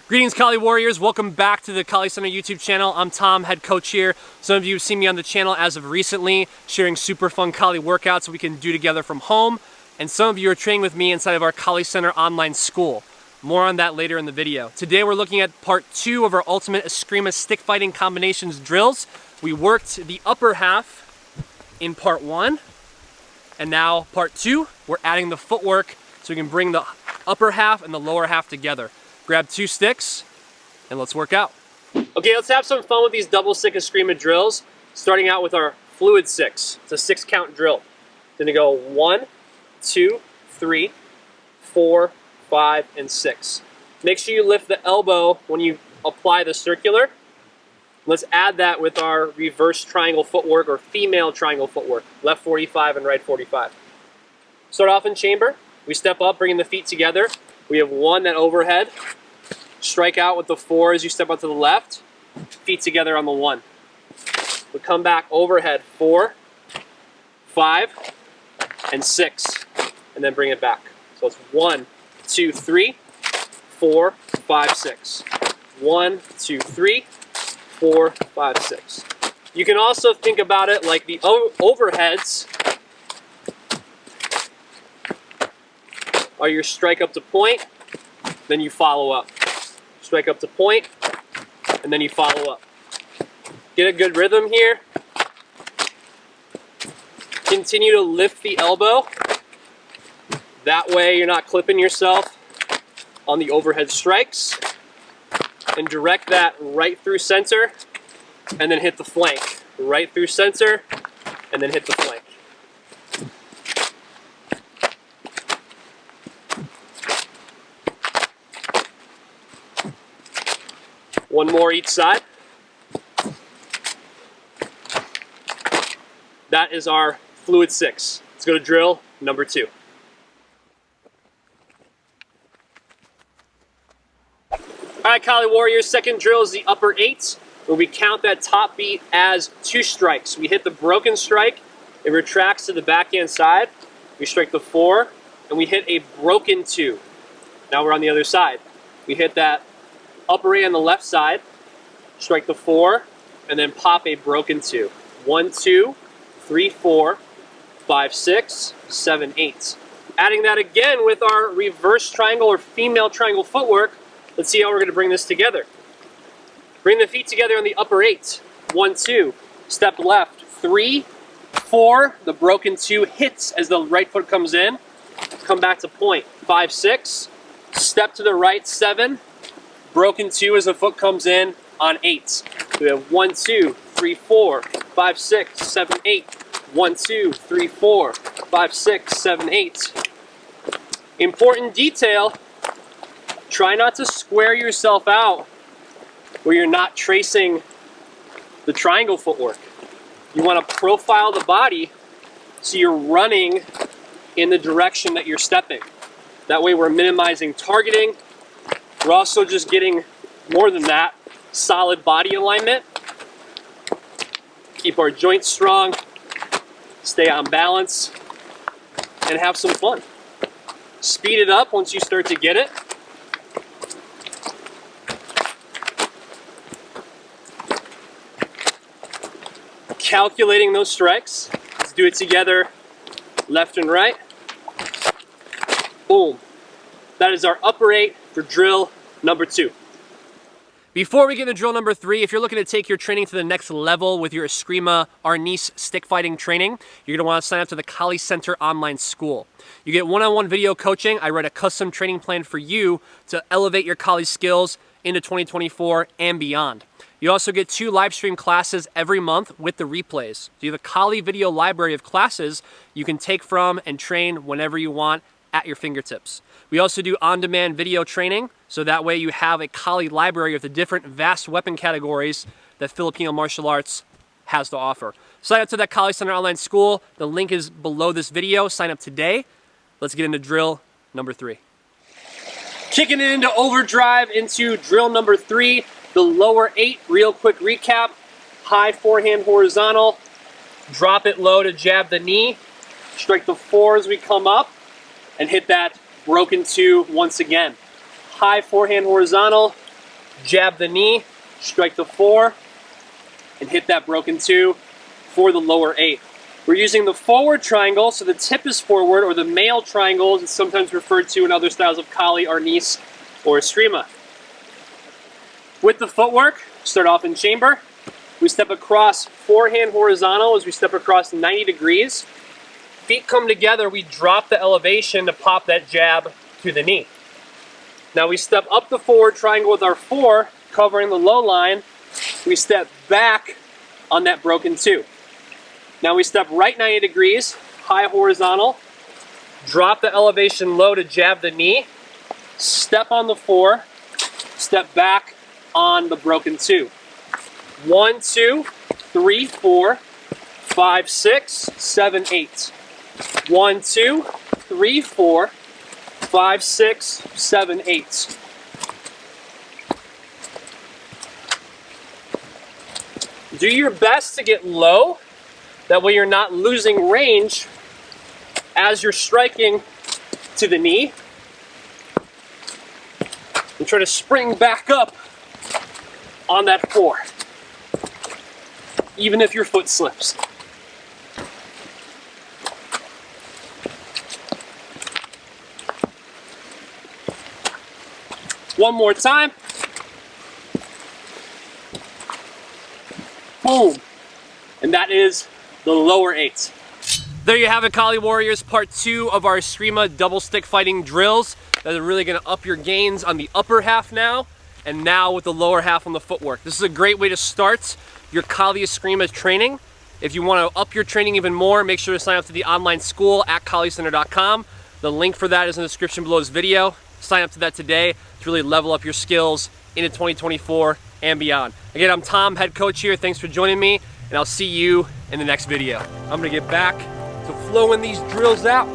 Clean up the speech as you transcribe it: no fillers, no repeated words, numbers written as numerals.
Greetings, Kali Warriors. Welcome back to the Kali Center YouTube channel. I'm Tom, head coach here. Some of you have seen me on the channel as of recently, sharing super fun Kali workouts we can do together from home. And some of you are training with me inside of our Kali Center online school. More on that later in the video. Today we're looking at part 2 of our ultimate Eskrima stick fighting combinations drills. We worked the upper half in part 1, and now part 2, we're adding the footwork so we can bring the upper half and the lower half together. Grab 2 sticks and let's work out. Okay, let's have some fun with these double stick Eskrima drills, starting out with our fluid 6. It's a 6 count drill. Gonna go 1, 2, 3, 4, 5, and 6. Make sure you lift the elbow when you apply the circular. Let's add that with our reverse triangle footwork or female triangle footwork. Left 45 and right 45. Start off in chamber. We step up, bringing the feet together. We have 1 that overhead. Strike out with the 4 as you step out to the left. Feet together on the 1. We come back overhead 4, 5, and 6. And then bring it back. So it's 1, 2, 3, 4, 5, 6. 1, 2, 3, 4, 5, 6. You can also think about it like the overheads are your strike up to point, then you follow up. Strike up to point, and then you follow up. Get a good rhythm here. Continue to lift the elbow. That way you're not clipping yourself on the overhead strikes. And direct that right through center, and then hit the flank. Right through center, and then hit the flank. One more each side. That is our fluid 6. Let's go to drill number 2. All right, Kali Warriors, second drill is the upper 8, where we count that top beat as 2 strikes. We hit the broken strike, it retracts to the backhand side. We strike the 4, and we hit a broken 2. Now we're on the other side. We hit that upper 8 on the left side, strike the 4, and then pop a broken 2. 1, 2, 3, 4, 5, 6, 7, 8. Adding that again with our reverse triangle or female triangle footwork. Let's see how we're going to bring this together. Bring the feet together on the upper 8. 1, 2, step left, 3, 4, the broken 2 hits as the right foot comes in. Come back to point. 5, 6, step to the right, 7, broken 2 as the foot comes in on 8. So we have 1, 2, 3, 4, 5, 6, 7, 8. 1, 2, 3, 4, 5, 6, 7, 8. Important detail, try not to square yourself out where you're not tracing the triangle footwork. You want to profile the body so you're running in the direction that you're stepping. That way we're minimizing targeting. We're also just getting, more than that, solid body alignment. Keep our joints strong, stay on balance, and have some fun. Speed it up once you start to get it. Calculating those strikes. Let's do it together, left and right. Boom. That is our upper 8 for drill number 2. Before we get into drill number 3, if you're looking to take your training to the next level with your Eskrima Arnis stick fighting training, you're going to want to sign up to the Kali Center online school. You get one-on-one video coaching. I write a custom training plan for you to elevate your Kali skills into 2024 and beyond. You also get 2 live stream classes every month with the replays. So you have a Kali video library of classes you can take from and train whenever you want at your fingertips. We also do on-demand video training, so that way you have a Kali library of the different vast weapon categories that Filipino martial arts has to offer. Sign up to that Kali Center online school. The link is below this video. Sign up today. Let's get into drill number 3. Kicking it into overdrive into drill number 3, the lower 8. Real quick recap. High forehand horizontal. Drop it low to jab the knee. Strike the 4 as we come up and hit that broken 2 once again. High forehand horizontal, jab the knee, strike the 4, and hit that broken 2 for the lower 8. We're using the forward triangle, so the tip is forward, or the male triangle, as it's sometimes referred to in other styles of Kali, Arnis, or Eskrima. With the footwork, start off in chamber. We step across forehand horizontal as we step across 90 degrees. Feet come together, we drop the elevation to pop that jab to the knee. Now we step up the forward triangle with our 4, covering the low line. We step back on that broken 2. Now we step right 90 degrees, high horizontal, drop the elevation low to jab the knee, step on the 4, step back on the broken 2. 1, 2, 3, 4, 5, 6, 7, 8. 1, 2, 3, 4, 5, 6, 7, 8. Do your best to get low. That way you're not losing range as you're striking to the knee. And try to spring back up on that 4, even if your foot slips. One more time. Boom. And that is the lower 8. There you have it, Kali Warriors, part 2 of our Eskrima double stick fighting drills that are really gonna up your gains on the upper half now, and now with the lower half on the footwork. This is a great way to start your Kali Eskrima training. If you wanna up your training even more, make sure to sign up to the online school at kalicenter.com. The link for that is in the description below this video. Sign up to that today to really level up your skills into 2024 and beyond. Again, I'm Tom, head coach here. Thanks for joining me, and I'll see you in the next video. I'm gonna get back to flowing these drills out.